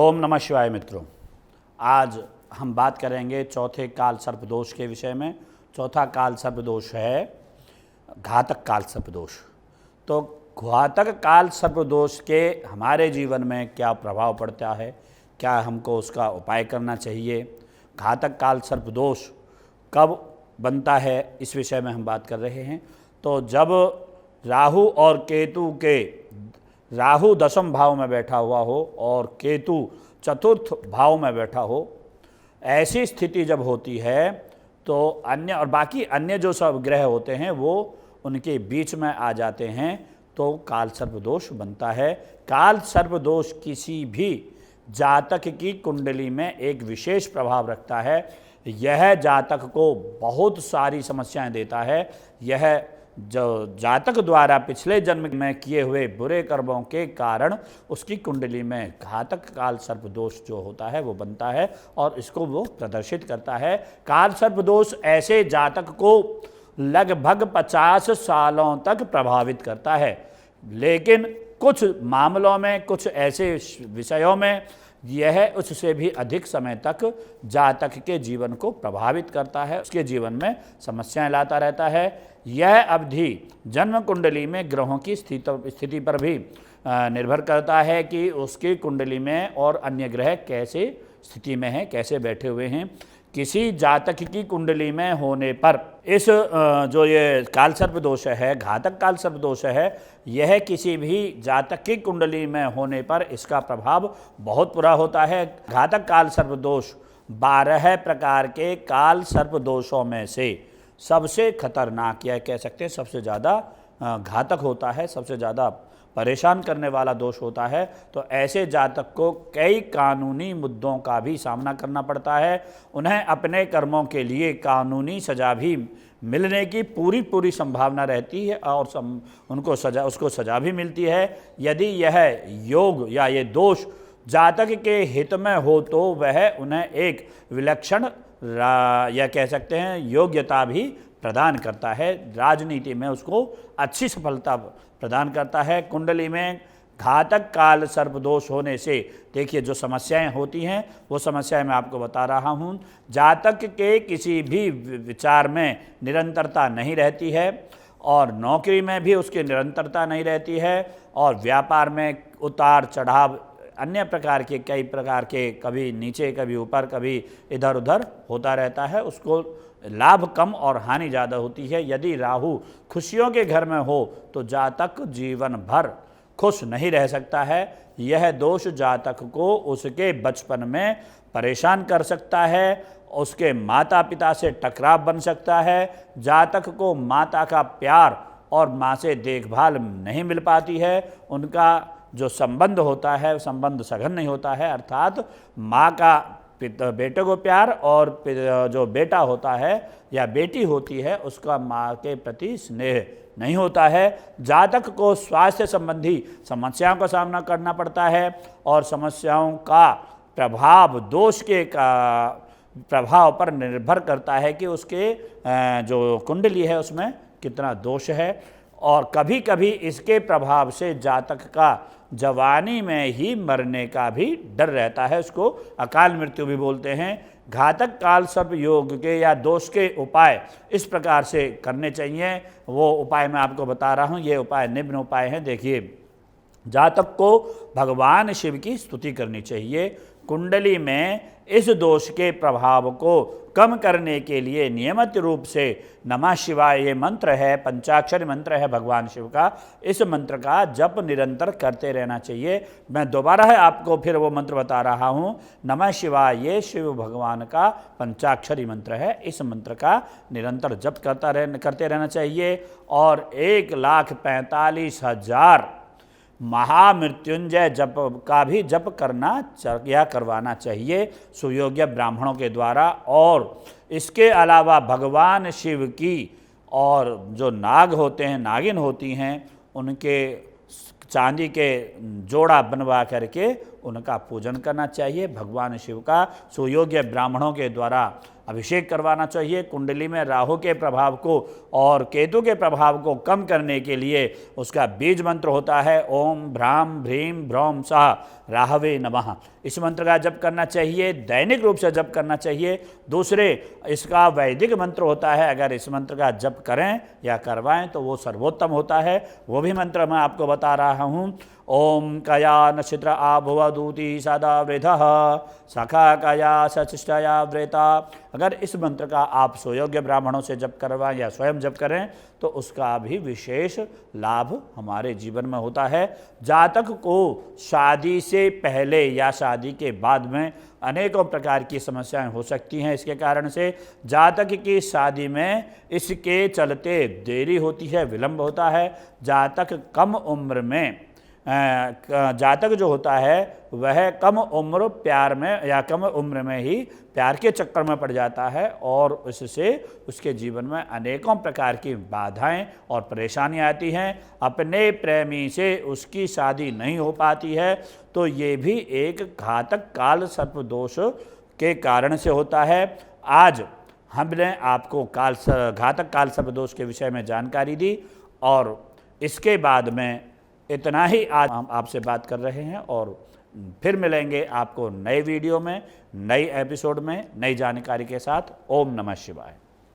ओम नमः शिवाय मित्रों। आज हम बात करेंगे चौथे काल सर्प दोष के विषय में। चौथा काल सर्प दोष है घातक काल सर्प दोष। तो घातक काल सर्प दोष के हमारे जीवन में क्या प्रभाव पड़ता है, क्या हमको उसका उपाय करना चाहिए, घातक काल सर्प दोष कब बनता है, इस विषय में हम बात कर रहे हैं। तो जब राहु और केतु के राहु दशम भाव में बैठा हुआ हो और केतु चतुर्थ भाव में बैठा हो, ऐसी स्थिति जब होती है तो अन्य और बाकी अन्य जो सब ग्रह होते हैं वो उनके बीच में आ जाते हैं, तो काल सर्प दोष बनता है। काल सर्प दोष किसी भी जातक की कुंडली में एक विशेष प्रभाव रखता है। यह जातक को बहुत सारी समस्याएं देता है। यह जो जातक द्वारा पिछले जन्म में किए हुए बुरे कर्मों के कारण उसकी कुंडली में घातक काल सर्प दोष जो होता है वो बनता है और इसको वो प्रदर्शित करता है। काल सर्प दोष ऐसे जातक को लगभग 50 सालों तक प्रभावित करता है, लेकिन कुछ मामलों में, कुछ ऐसे विषयों में यह उससे भी अधिक समय तक जातक के जीवन को प्रभावित करता है, उसके जीवन में समस्याएं लाता रहता है। यह अवधि जन्म कुंडली में ग्रहों की स्थिति पर भी निर्भर करता है कि उसकी कुंडली में और अन्य ग्रह कैसे स्थिति में हैं, कैसे बैठे हुए हैं। किसी जातक की कुंडली में होने पर इस जो ये काल सर्प दोष है, घातक काल सर्प दोष है, यह किसी भी जातक की कुंडली में होने पर इसका प्रभाव बहुत बुरा होता है। घातक काल सर्प दोष 12 प्रकार के काल सर्प दोषों में से सबसे खतरनाक, या कह सकते हैं सबसे ज़्यादा घातक होता है, सबसे ज़्यादा परेशान करने वाला दोष होता है। तो ऐसे जातक को कई कानूनी मुद्दों का भी सामना करना पड़ता है। उन्हें अपने कर्मों के लिए कानूनी सज़ा भी मिलने की पूरी संभावना रहती है और उसको सज़ा भी मिलती है। यदि यह योग या ये दोष जातक के हित में हो तो वह उन्हें एक विलक्षण या कह सकते हैं योग्यता भी प्रदान करता है, राजनीति में उसको अच्छी सफलता प्रदान करता है। कुंडली में घातक काल सर्प दोष होने से देखिए जो समस्याएं होती हैं वो समस्याएं मैं आपको बता रहा हूं। जातक के किसी भी विचार में निरंतरता नहीं रहती है और नौकरी में भी उसकी निरंतरता नहीं रहती है और व्यापार में उतार चढ़ाव, अन्य प्रकार के कई प्रकार के, कभी नीचे कभी ऊपर कभी इधर उधर होता रहता है। उसको लाभ कम और हानि ज़्यादा होती है। यदि राहु खुशियों के घर में हो तो जातक जीवन भर खुश नहीं रह सकता है। यह दोष जातक को उसके बचपन में परेशान कर सकता है, उसके माता पिता से टकराव बन सकता है, जातक को माता का प्यार और माँ से देखभाल नहीं मिल पाती है, उनका जो संबंध होता है संबंध सघन नहीं होता है, अर्थात माँ का बेटे को प्यार और जो बेटा होता है या बेटी होती है उसका माँ के प्रति स्नेह नहीं होता है। जातक को स्वास्थ्य संबंधी समस्याओं का सामना करना पड़ता है और समस्याओं का प्रभाव दोष के प्रभाव पर निर्भर करता है कि उसके जो कुंडली है उसमें कितना दोष है। और कभी कभी इसके प्रभाव से जातक का जवानी में ही मरने का भी डर रहता है, उसको अकाल मृत्यु भी बोलते हैं। घातक काल सर्प योग के या दोष के उपाय इस प्रकार से करने चाहिए। वो उपाय मैं आपको बता रहा हूँ। ये उपाय निम्न उपाय हैं। देखिए, जातक को भगवान शिव की स्तुति करनी चाहिए। कुंडली में इस दोष के प्रभाव को कम करने के लिए नियमित रूप से नमः शिवाय ये मंत्र है, पंचाक्षरी मंत्र है भगवान शिव का, इस मंत्र का जप निरंतर करते रहना चाहिए। मैं दोबारा है आपको फिर वो मंत्र बता रहा हूँ। नमः शिवाय ये शिव भगवान का पंचाक्षरी मंत्र है। इस मंत्र का निरंतर जप करते रहना चाहिए और 1,45,000 महामृत्युंजय जप का भी जप करवाना चाहिए सुयोग्य ब्राह्मणों के द्वारा। और इसके अलावा भगवान शिव की और जो नाग होते हैं, नागिन होती हैं, उनके चांदी के जोड़ा बनवा करके उनका पूजन करना चाहिए। भगवान शिव का सुयोग्य ब्राह्मणों के द्वारा अभिषेक करवाना चाहिए। कुंडली में राहु के प्रभाव को और केतु के प्रभाव को कम करने के लिए उसका बीज मंत्र होता है ओम भ्राम भ्रीम भ्रौम सह राहवे नमः। इस मंत्र का जप करना चाहिए, दैनिक रूप से जप करना चाहिए। दूसरे इसका वैदिक मंत्र होता है, अगर इस मंत्र का जप करें या करवाएं तो वो सर्वोत्तम होता है। वो भी मंत्र मैं आपको बता रहा हूँ। ओम कया नक्षत्र आभुवदूति सदा वृध सखा कया सचिष्टया व्रेता। अगर इस मंत्र का आप सुयोग्य ब्राह्मणों से जप करवाएं या स्वयं जप करें तो उसका भी विशेष लाभ हमारे जीवन में होता है। जातक को शादी से पहले या शादी के बाद में अनेकों प्रकार की समस्याएं हो सकती हैं। इसके कारण से जातक की शादी में इसके चलते देरी होती है, विलंब होता है। जातक कम उम्र में जातक जो होता है वह कम उम्र प्यार में या कम उम्र में ही प्यार के चक्कर में पड़ जाता है और इससे उसके जीवन में अनेकों प्रकार की बाधाएं और परेशानियां आती हैं। अपने प्रेमी से उसकी शादी नहीं हो पाती है तो ये भी एक घातक काल सर्प दोष के कारण से होता है। आज हमने आपको घातक काल सर्प दोष के विषय में जानकारी दी और इसके बाद में इतना ही आज हम आपसे बात कर रहे हैं और फिर मिलेंगे आपको नए वीडियो में, नई एपिसोड में, नई जानकारी के साथ। ओम नमः शिवाय।